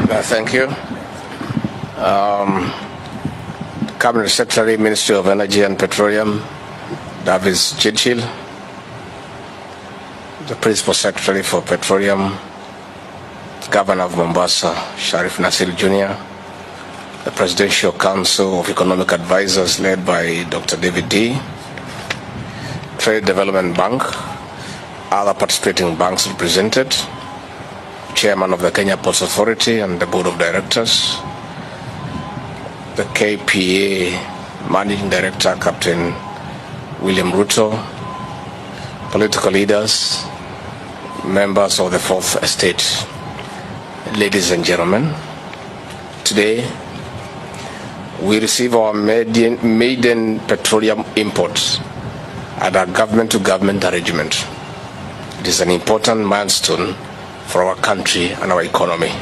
Thank you. Cabinet Secretary, Ministry of Energy and Petroleum, Davis Chirchil. The Principal Secretary for Petroleum, Governor of Mombasa, Sharif Nasir Jr. The Presidential Council of Economic Advisors led by Dr. David D. Trade Development Bank, other participating banks represented, Chairman of the Kenya Ports Authority and the Board of Directors, the KPA Managing Director, Captain William Ruto, political leaders, members of the Fourth Estate, ladies and gentlemen. Today, we receive our maiden petroleum imports at our government-to-government arrangement. It is an important milestone for our country and our economy.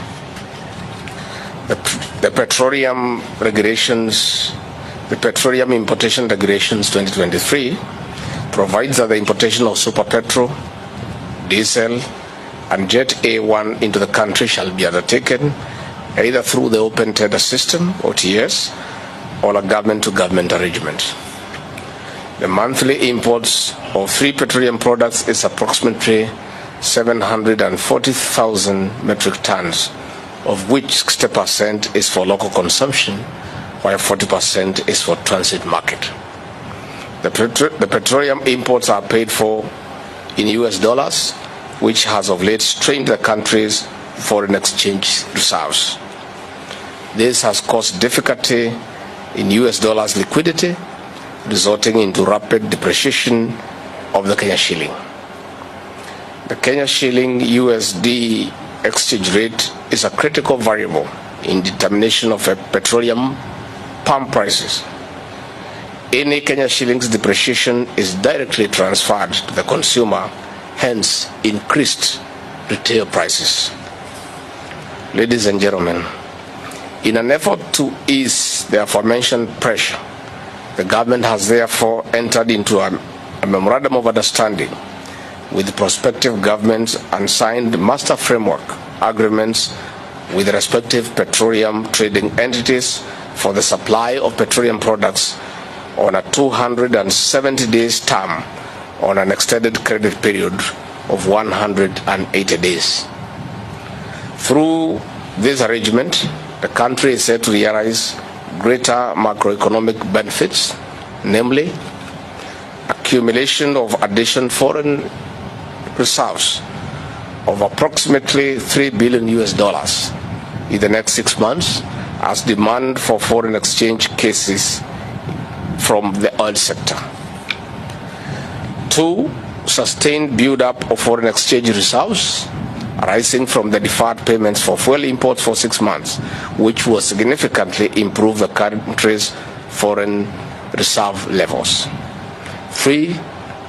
The petroleum regulations, the Petroleum Importation Regulations 2023 provides that the importation of super petrol, diesel, and Jet A1 into the country shall be undertaken either through the Open Tender System, OTS, or a government-to-government arrangement. The monthly imports of 3 petroleum products is approximately 740,000 metric tons, of which 60% is for local consumption, while 40% is for transit market. The petroleum imports are paid for in US dollars, which has of late strained the country's foreign exchange reserves. This has caused difficulty in US dollars liquidity, resulting into rapid depreciation of the Kenya shilling. The Kenya shilling USD exchange rate is a critical variable in determination of petroleum pump prices. Any Kenya shilling's depreciation is directly transferred to the consumer, hence increased retail prices. Ladies and gentlemen, in an effort to ease the aforementioned pressure, the government has therefore entered into a memorandum of understanding with prospective governments and signed master framework agreements with respective petroleum trading entities for the supply of petroleum products on a 270 days term on an extended credit period of 180 days. Through this arrangement, the country is set to realize greater macroeconomic benefits, namely accumulation of additional foreign reserves of approximately $3 billion in the next 6 months as demand for foreign exchange cases from the oil sector. 2, sustained build-up of foreign exchange reserves arising from the deferred payments for fuel imports for 6 months, which will significantly improve the country's foreign reserve levels. 3,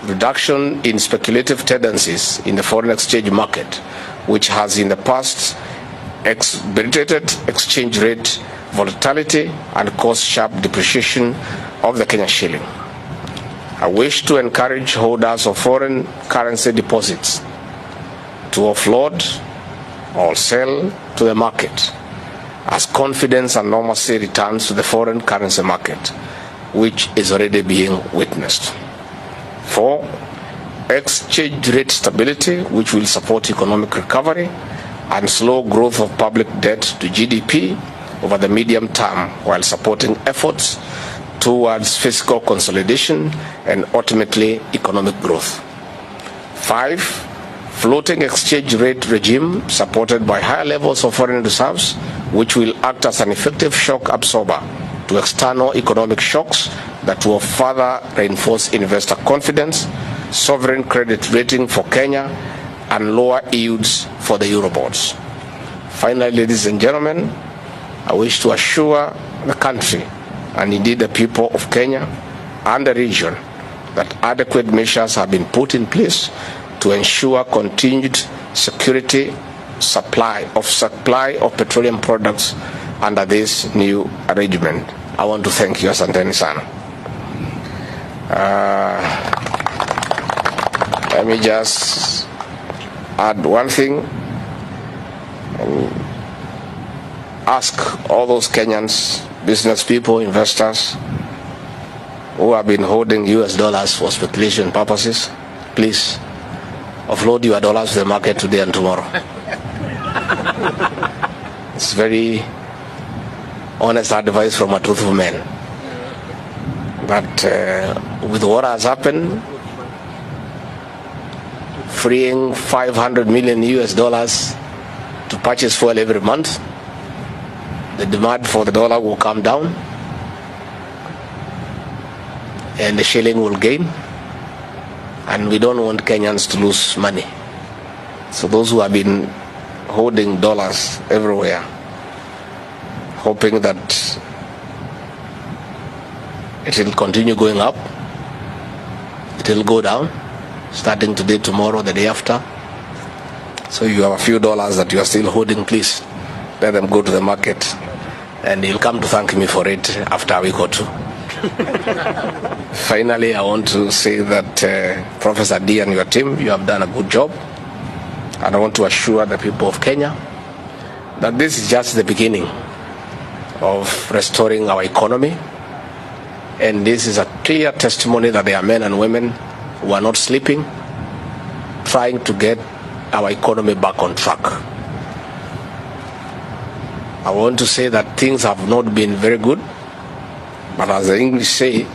reduction in speculative tendencies in the foreign exchange market, which has in the past exacerbated exchange rate volatility and caused sharp depreciation of the Kenya shilling. I wish to encourage holders of foreign currency deposits to offload or sell to the market as confidence and normalcy returns to the foreign currency market, which is already being witnessed. 4, exchange rate stability, which will support economic recovery and slow growth of public debt to GDP over the medium term, while supporting efforts towards fiscal consolidation and ultimately economic growth. 5, floating exchange rate regime supported by higher levels of foreign reserves, which will act as an effective shock absorber to external economic shocks that will further reinforce investor confidence, sovereign credit rating for Kenya, and lower yields for the Eurobonds. Finally, ladies and gentlemen, I wish to assure the country, and indeed the people of Kenya and the region, that adequate measures have been put in place to ensure continued supply of petroleum products under this new arrangement. I want to thank you. Asanteni sana. Let me just add one thing. ask all those Kenyans, business people, investors who have been holding US dollars for speculation purposes, please offload your dollars to the market today and tomorrow. It's very honest advice from a truthful man. But with what has happened, freeing 500 million US dollars to purchase fuel every month, the demand for the dollar will come down and the shilling will gain, and we don't want Kenyans to lose money. So those who have been holding dollars everywhere, hoping that it will continue going up, it will go down, starting today, tomorrow, the day after. So you have a few dollars that you are still holding, please let them go to the market, and you'll come to thank me for it after a week or two. Finally, I want to say that Professor D and your team, you have done a good job, and I want to assure the people of Kenya that this is just the beginning of restoring our economy, and this is a clear testimony that there are men and women who are not sleeping, trying to get our economy back on track. I want to say that things have not been very good, but as the English say,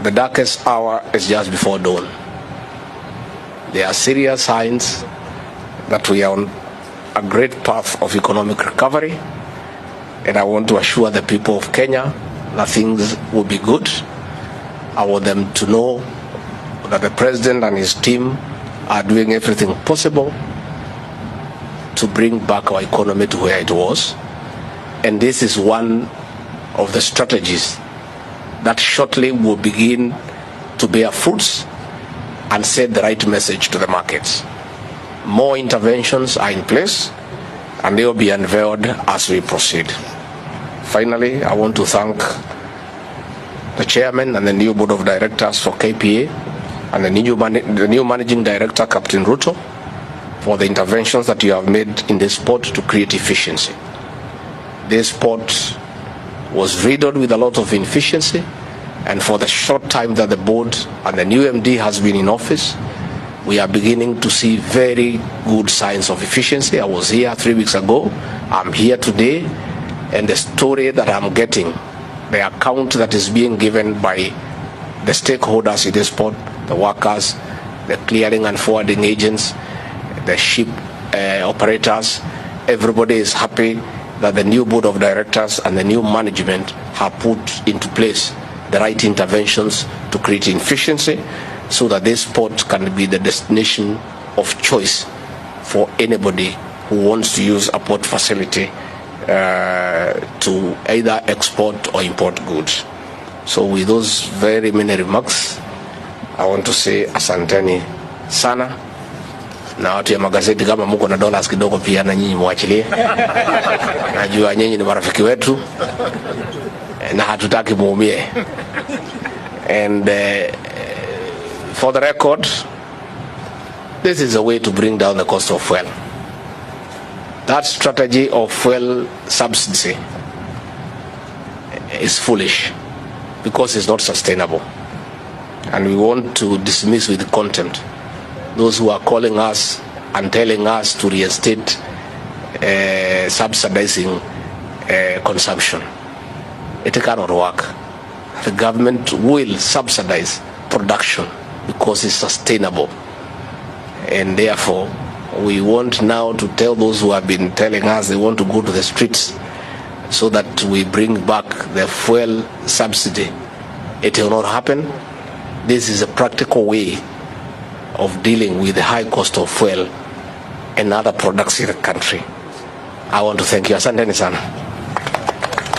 the darkest hour is just before dawn. There are serious signs that we are on a great path of economic recovery, and I want to assure the people of Kenya that things will be good. I want them to know that the president and his team are doing everything possible to bring back our economy to where it was. And this is one of the strategies that shortly will begin to bear fruits and send the right message to the markets. More interventions are in place, and they will be unveiled as we proceed. Finally, I want to thank the chairman and the new board of directors for KPA and the new managing director, Captain Ruto, for the interventions that you have made in this port to create efficiency. This port was riddled with a lot of inefficiency, and for the short time that the board and the new MD has been in office, we are beginning to see very good signs of efficiency. I was here 3 weeks ago, I'm here today, and the story that I'm getting, the account that is being given by the stakeholders in this port, the workers, the clearing and forwarding agents, the ship operators, everybody is happy that the new board of directors and the new management have put into place the right interventions to create efficiency so that this port can be the destination of choice for anybody who wants to use a port facility to either export or import goods. So with those very many remarks, I want to say asanteni sana, na watu ya magazeti kama muko na dollars kidogo pia na nyinyi muachilie. Najua nyinyi ni marafiki wetu na hatutaki muumie. And for the record, this is a way to bring down the cost of fuel. That strategy of fuel subsidy is foolish because it's not sustainable. And we want to dismiss with contempt those who are calling us and telling us to reinstate subsidizing consumption. It cannot work. The government will subsidize production because it's sustainable. And therefore, we want now to tell those who have been telling us they want to go to the streets so that we bring back the fuel subsidy. It will not happen. This is a practical way of dealing with the high cost of fuel and other products in the country. I want to thank you. Asanteni sana.